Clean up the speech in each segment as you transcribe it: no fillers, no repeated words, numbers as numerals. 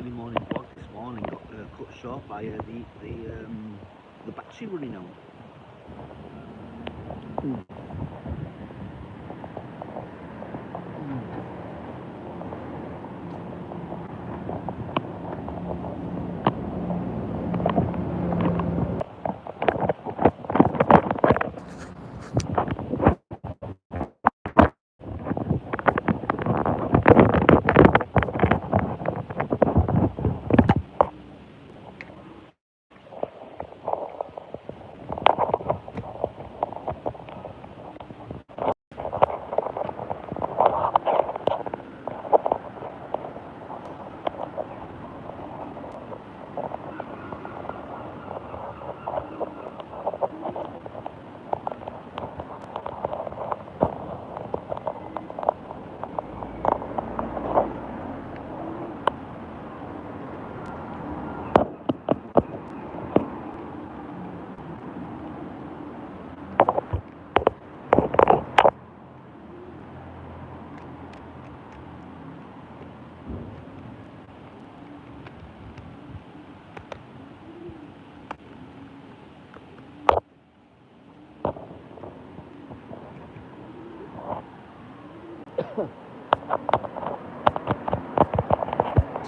early morning vlog this morning got cut short by the battery running out.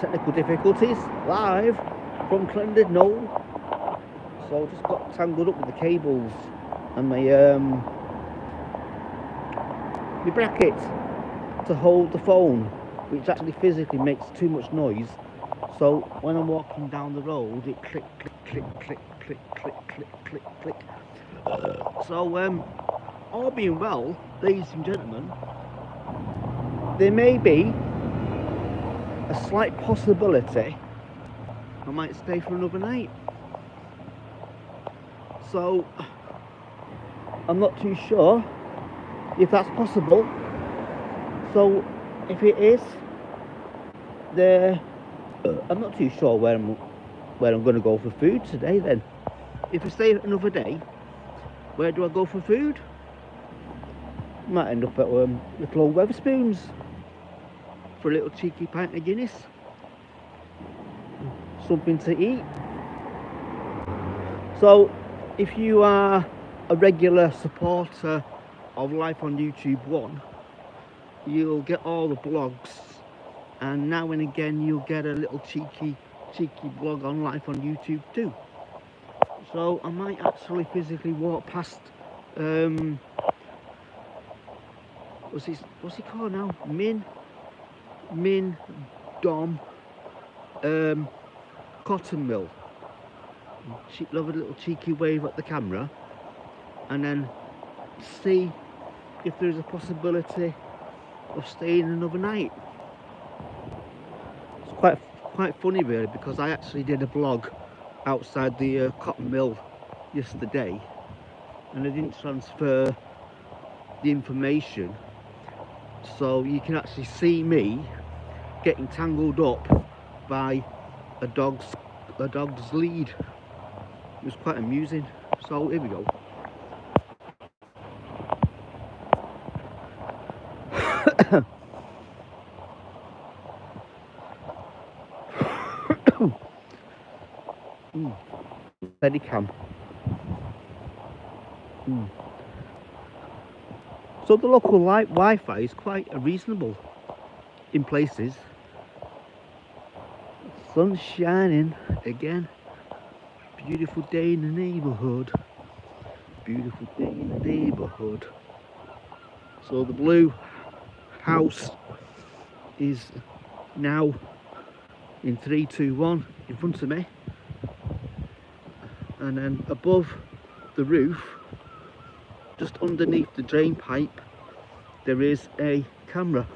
Technical difficulties live from Clendid Knoll. So just got tangled up with the cables and my bracket to hold the phone, which actually physically makes too much noise. So when I'm walking down the road, it click, click, click, click, click, click, click, click, click. So all being well, ladies and gentlemen, there may be a slight possibility I might stay for another night. So I'm not too sure if that's possible. So if it is, I'm not too sure where I'm going to go for food today. Then, if I stay another day, where do I go for food? Might end up at little old Weatherspoons for a little cheeky pint of Guinness, something to eat. So if you are a regular supporter of Life on YouTube 1, you'll get all the blogs, and now and again you'll get a little cheeky blog on Life on YouTube 2. So I might actually physically walk past what's he called now? Min Dom Cotton Mill. Love a little cheeky wave at the camera, and then see if there's a possibility of staying another night. It's quite funny really, because I actually did a vlog outside the cotton mill yesterday, and I didn't transfer the information, so you can actually see me getting tangled up by a dog's lead. It was quite amusing. So here we go. Steady cam. So the local Wi-Fi is quite reasonable in places. Sun's shining again. Beautiful day in the neighbourhood. Beautiful day in the neighbourhood. So the blue house is now in 3, 2, 1 in front of me, and then above the roof, just underneath the drain pipe, there is a camera.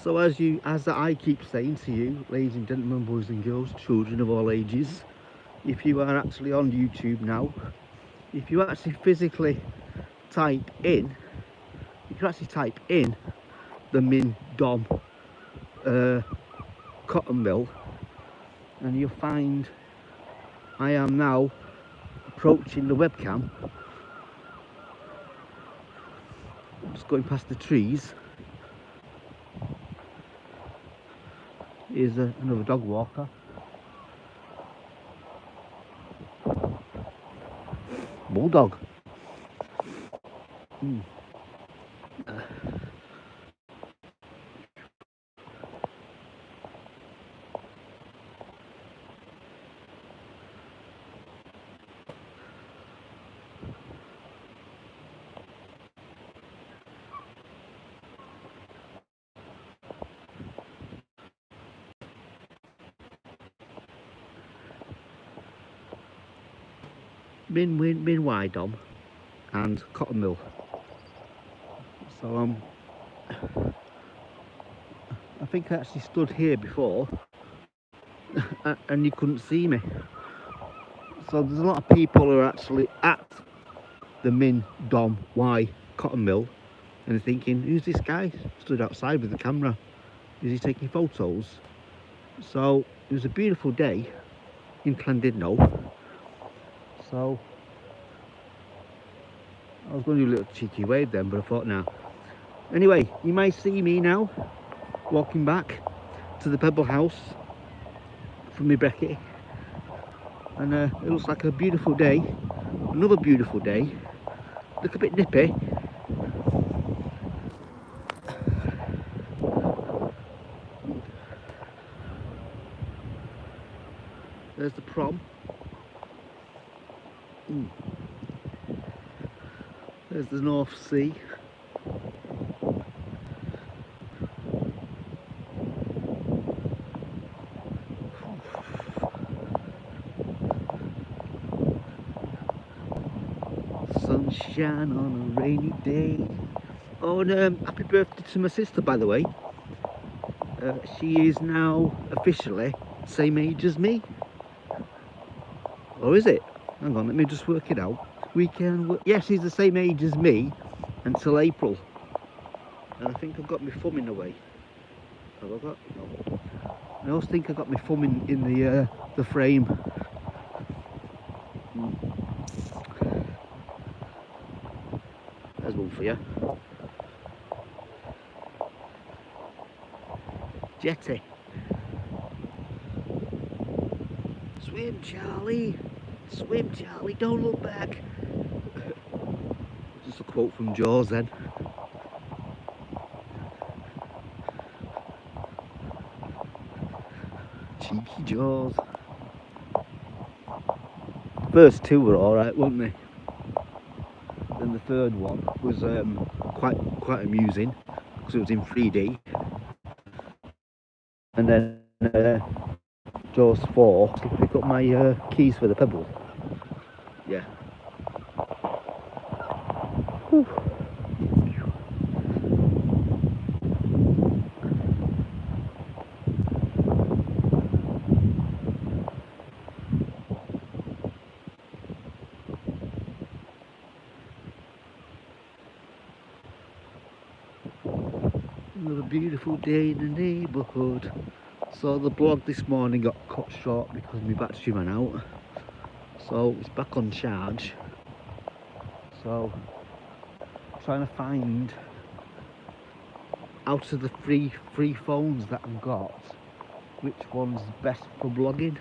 So as I keep saying to you, ladies and gentlemen, boys and girls, children of all ages, if you are actually on YouTube now, if you actually physically type in, you can actually type in the Min Dom cotton mill, and you'll find I am now approaching the webcam. I'm just going past the trees. Here's another dog walker. Bulldog. Min Wide Dom and Cotton Mill. So I think I actually stood here before and you couldn't see me. So there's a lot of people who are actually at the Min Dom Y Cotton Mill and they're thinking, who's this guy stood outside with the camera? Is he taking photos? So it was a beautiful day in Llandudno. So I was going to do a little cheeky wave then, but I thought now. Anyway, you may see me now walking back to the Pebble House from my brekkie, and it looks like a beautiful day, another beautiful day. Look a bit nippy. There's the prom. There's the North Sea. Sunshine on a rainy day. Oh, and happy birthday to my sister, by the way. She is now officially same age as me. Or is it? Hang on, let me just work it out. Yeah, she's the same age as me until April. And I think I've got my thumb in the way. Have I got? No. I always think I got my thumb in the frame. There's one for you. Jetty. Swim, Charlie. Swim, Charlie. Don't look back. Just a quote from Jaws then. Cheeky Jaws. First two were alright, weren't they? Then the third one was quite amusing because it was in 3D. And then Jaws 4 to pick up my keys for the Pebble. Yeah. Whew. Another beautiful day in the neighbourhood. So the vlog this morning got cut short because my battery ran out. So it's back on charge. So trying to find out of the three phones that I've got, which one's best for vlogging.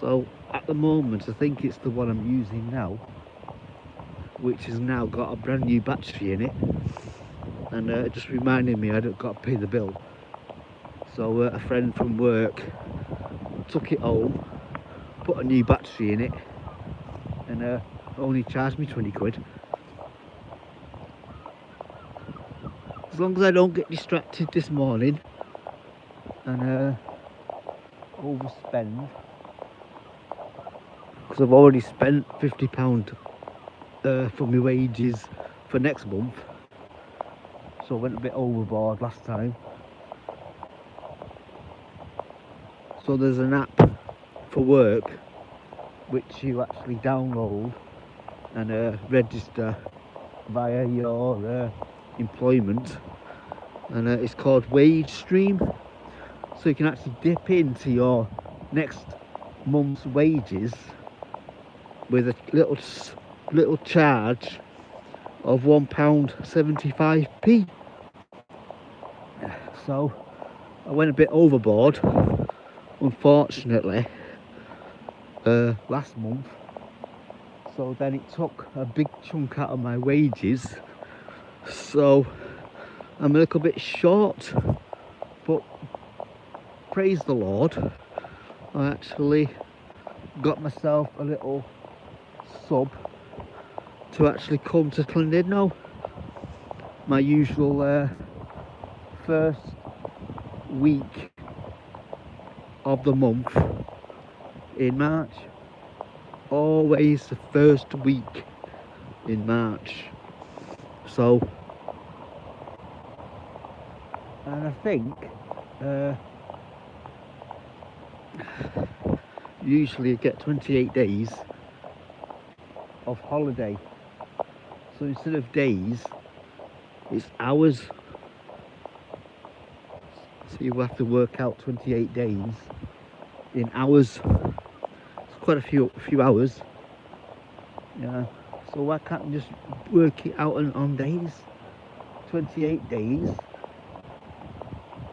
So at the moment I think it's the one I'm using now, which has now got a brand new battery in it. And it just reminded me I don't got to pay the bill. So a friend from work took it home, put a new battery in it, and only charged me 20 quid. As long as I don't get distracted this morning and overspend, because I've already spent £50 for my wages for next month. So I went a bit overboard last time. So there's an app for work which you actually download and register via your employment, and it's called Wage Stream. So you can actually dip into your next month's wages with a little charge of £1.75p. So I went a bit overboard, unfortunately, last month. So then it took a big chunk out of my wages. So I'm a little bit short, but praise the Lord, I actually got myself a little sub to actually come to Llandudno, my usual first week of the month in March. Always the first week in March. So, and I think usually you get 28 days of holiday. So instead of days, it's hours. So you have to work out 28 days in hours. It's quite a few hours. Yeah. So why can't you just work it out on days? 28 days.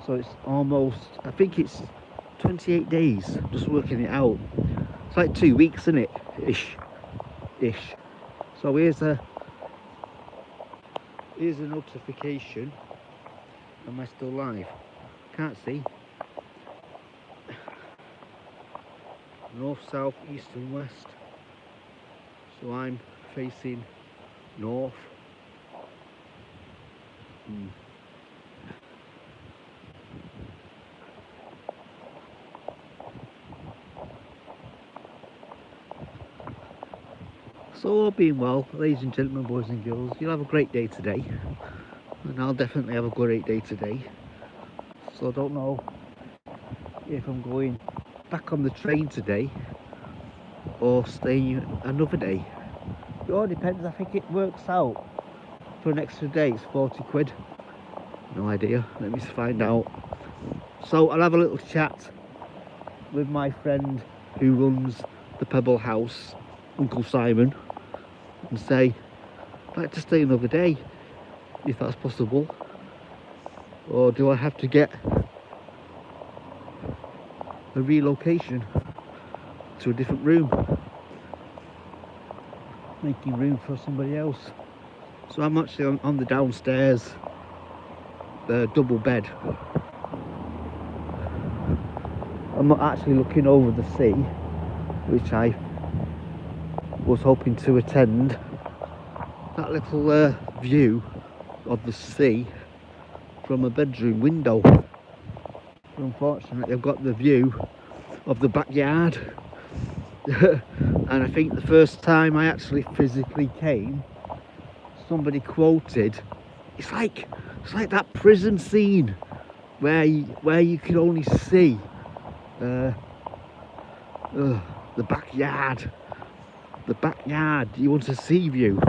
So it's almost, I think it's 28 days, just working it out. It's like 2 weeks, isn't it? Ish. So here's a notification. Am I still live? Can't see. North, south, east and west. So I'm facing north. So all being well, ladies and gentlemen, boys and girls, you'll have a great day today. And I'll definitely have a great day today. So I don't know if I'm going back on the train today or staying another day. It all depends. I think it works out for an extra day. It's 40 quid. No idea. Let me find out. So I'll have a little chat with my friend who runs the Pebble House, Uncle Simon, and say I'd like to stay another day if that's possible, or do I have to get a relocation to a different room, making room for somebody else. So I'm actually on the downstairs double bed. I'm not actually looking over the sea, which I was hoping to attend. That little view of the sea from a bedroom window. But unfortunately I've got the view of the backyard. And I think the first time I actually physically came, somebody quoted, it's like that prison scene where you can only see the backyard. The backyard, you want a sea view.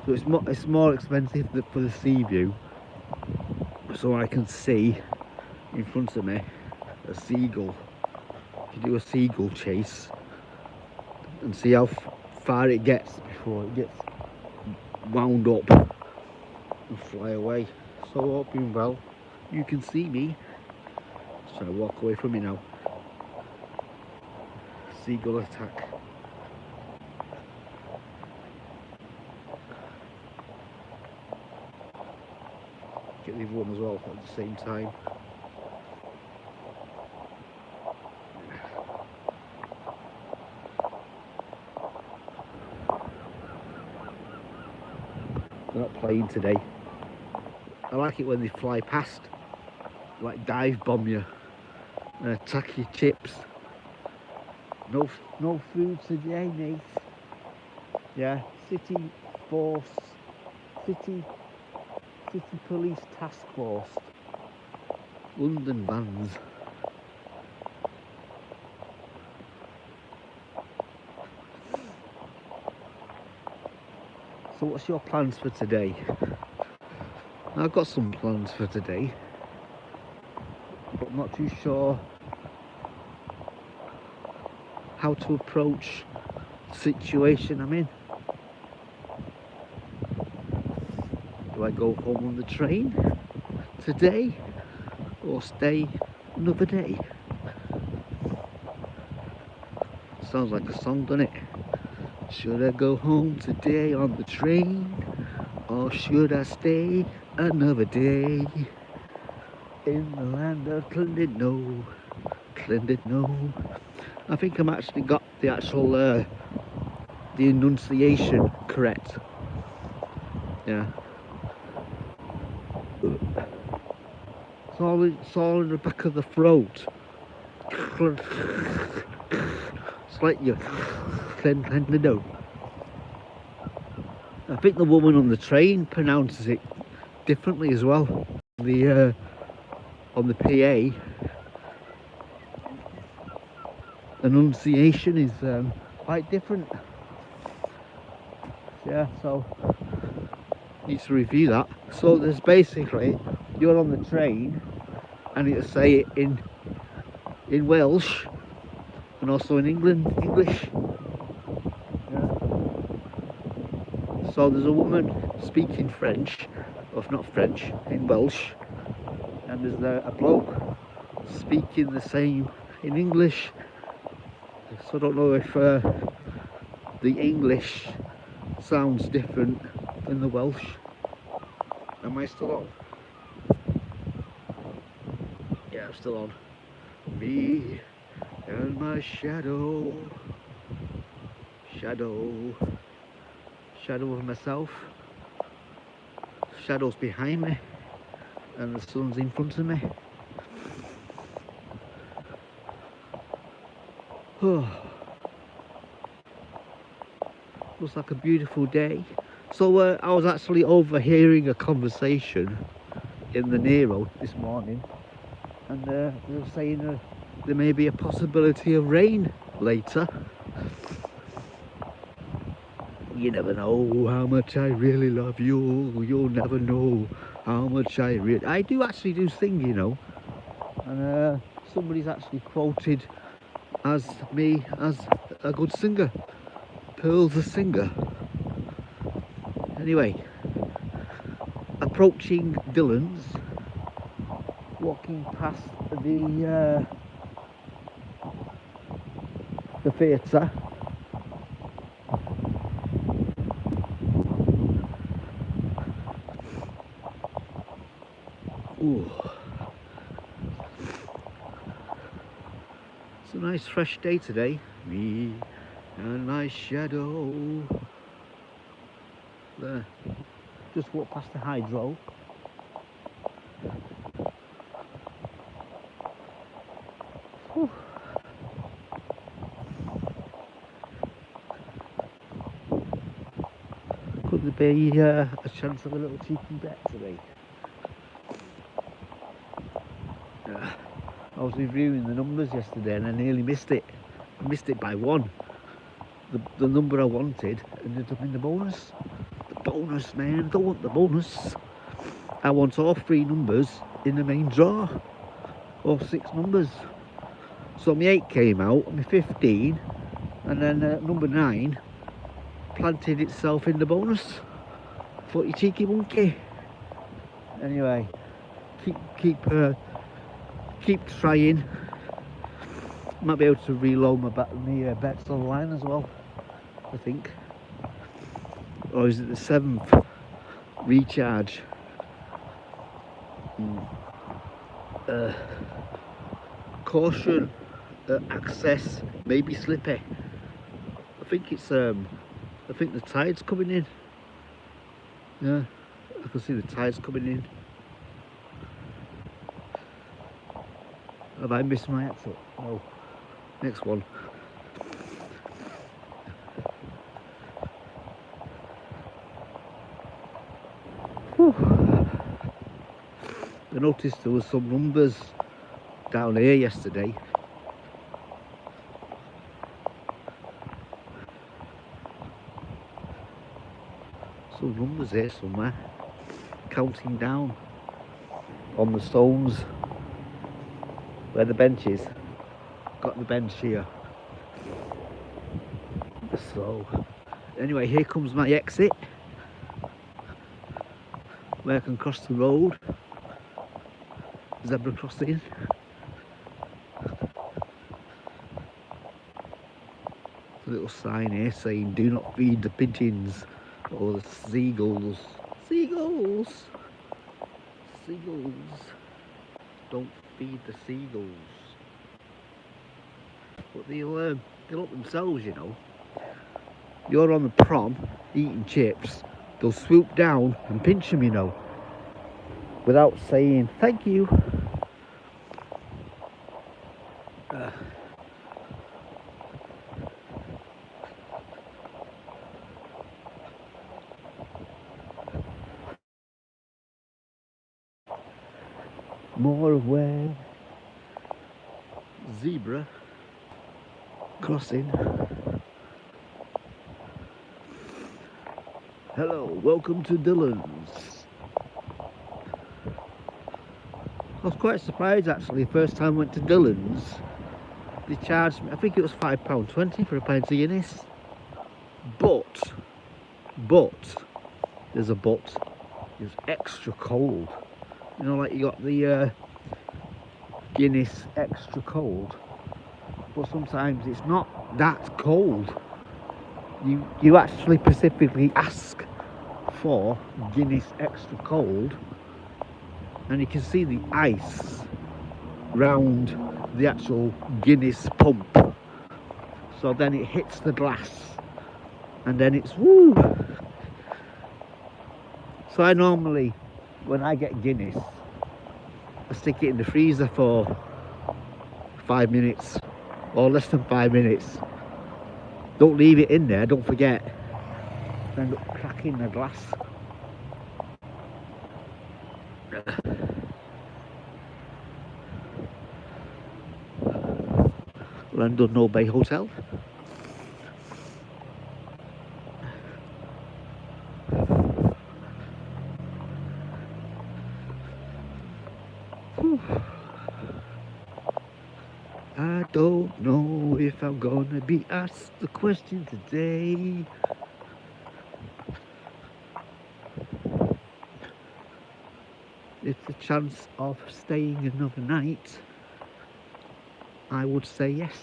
So it's more expensive for the sea view, so I can see in front of me a seagull. You do a seagull chase and see how far it gets before it gets wound up and fly away. So hoping well you can see me. Just trying to walk away from me now. Seagull attack. Get the other one as well at the same time. They're not playing today. I like it when they fly past, like dive bomb you and attack your chips. No food today, mate. Yeah, City Police Task Force, London vans. So what's your plans for today? I've got some plans for today, but I'm not too sure how to approach the situation I'm in. Do I go home on the train today, or stay another day. Sounds like a song, doesn't it? Should I go home today on the train, or should I stay another day in the land of Clendid? No. I think I'm actually got the actual the enunciation correct. Yeah. It's all in the back of the throat. It's like you Clendid. I think the woman on the train pronounces it differently as well. On the PA, enunciation is quite different. Yeah, so need to review that. So there's basically, you're on the train and it'll say it in Welsh and also in English. Yeah. So there's a woman speaking French, or not French, in Welsh, and there's a bloke speaking the same in English. So I don't know if the English sounds different than the Welsh. Am I still on? Yeah, I'm still on. Me and my shadow of myself. Shadows behind me and the sun's in front of me. Looks like a beautiful day. So I was actually overhearing a conversation in the Nero this morning, and they were saying there may be a possibility of rain later. You never know how much I really love you. You'll never know how much I do actually do sing, you know. And somebody's actually quoted as me as a good singer. Pearl's a singer. Anyway, approaching Dillon's, walking past the theatre. Ooh. It's a nice fresh day today. Me and my shadow. There. Just walked past the hydro. Whew. Could there be a chance of a little cheeky bet today? I was reviewing the numbers yesterday and I nearly missed it. I missed it by one. The number I wanted ended up in the bonus. The bonus, man, I don't want the bonus. I want all three numbers in the main draw. Or 6 numbers. So my 8 came out, my 15, and then number 9 planted itself in the bonus. Thought you cheeky monkey. Anyway, keep trying. Might be able to reload my bets online as well, I think. Or is it the 7th recharge? Caution, access may be slippy. I think it's I think the tide's coming in. Yeah, I can see the tide's coming in. Have I missed my exit? No. Next one. Whew. I noticed there was some numbers down here yesterday. Some numbers here somewhere. Counting down on the stones where the bench is. Got the bench here. So anyway, here comes my exit where I can cross the road. zebra crossing. A little sign here saying do not feed the pigeons or the seagulls. Seagulls! Seagulls. Don't feed the seagulls. But they'll up themselves, you know. You're on the prom eating chips, they'll swoop down and pinch them, you know, without saying thank you. More aware. Zebra crossing. Hello, welcome to Dillon's. I was quite surprised actually, first time I went to Dillon's. They charged me, I think it was £5.20 for a pint of Guinness. But, there's a but, it's extra cold. You know, like you got the Guinness extra cold, but sometimes it's not that cold. You actually specifically ask for Guinness extra cold, and you can see the ice round the actual Guinness pump. So then it hits the glass, and then it's woo. So I normally, when I get Guinness, I stick it in the freezer for 5 minutes or less than 5 minutes. Don't leave it in there, don't forget. End up cracking the glass. London No Bay Hotel. I don't know if I'm gonna be asked the question today. If the chance of staying another night, I would say yes.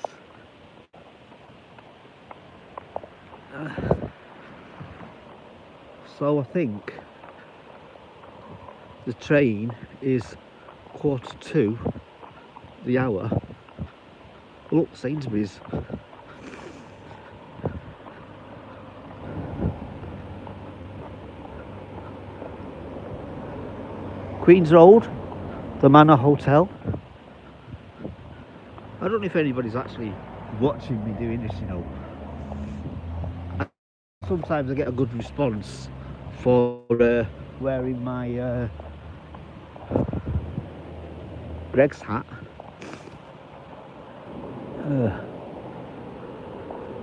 So I think the train is 1:45 the hour. Look, Sainsbury's. Queen's Road, the Manor Hotel. I don't know if anybody's actually watching me doing this, you know. Sometimes I get a good response for wearing my Greg's hat.